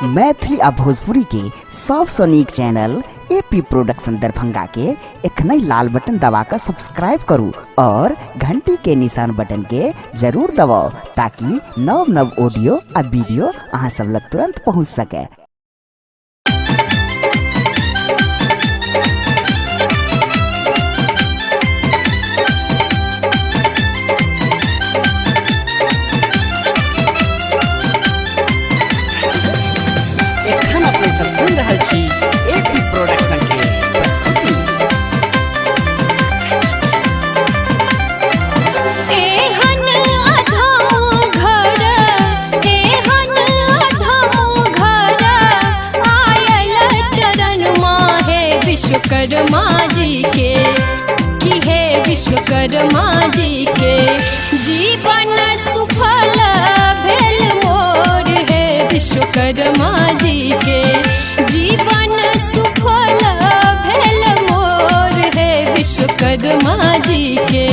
मैथिली आ भोजपुरी के सबसे नीक चैनल एपी प्रोडक्शन दरभंगा के एखनई लाल बटन दबाकर सब्सक्राइब करू और घंटी के निशान बटन के जरूर दबाओ ताकि नव नव ऑडियो आ वीडियो अहाँ सब लग तुरंत पहुँच सके। सुन रहल छी एपी प्रोडक्शन के प्रस्तुति। एहन अधम घर आयल चरण माहे विश्वकर्मा जी के कि हे विश्वकर्मा जी के जीवन सुफल भेल मोर हे विश्वकर्मा जी के जीवन सुफल भेल मोर हे विश्वकर्मा जी के।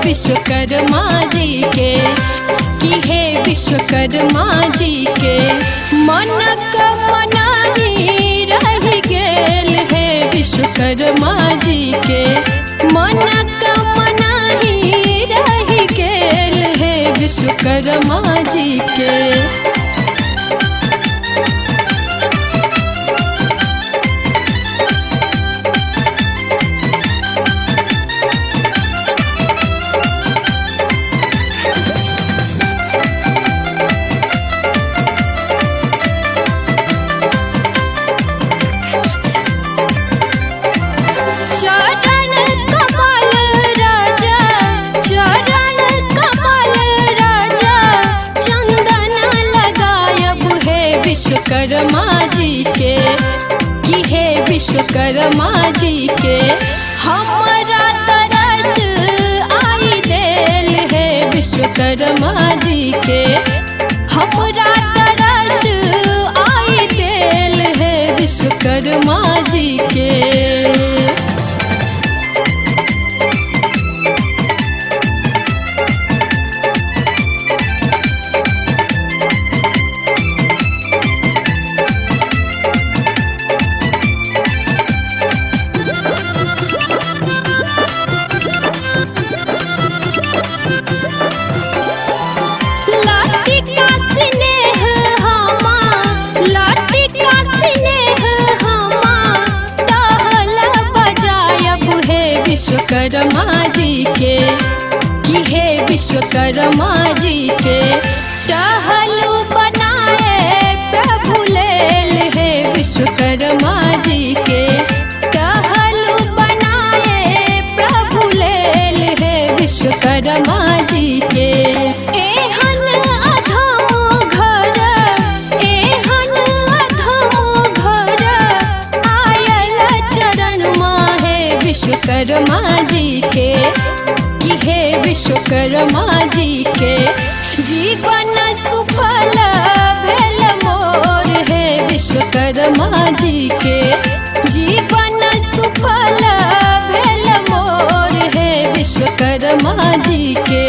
विश्वकर्मा जी के कि हे विश्वकर्मा जी के मनक मनाही रह गेल हे विश्वकर्मा जी के मनक मनाही रह गेल हे विश्वकर्मा जी के। विश्वकर्मा जी के कि हे विश्वकर्मा जी के हमरा तरस आई देल हे विश्वकर्मा जी के हमरा तरस आई देल हे विश्वकर्मा जी के। विश्वकर्मा जी के कि हे विश्वकर्मा जी के टहलू बनाए प्रभु लेल हे विश्वकर्मा जी के टहलू बनाए प्रभु लेल हे विश्वकर्मा जी के। एहन अधम घर आयल चरण माहे विश्वकर्मा जी के कि हे विश्वकर्मा जी के जीवन सुफल भेल मोर हे विश्वकर्मा जी के जीवन सुफल भेल मोर हे विश्वकर्मा जी के।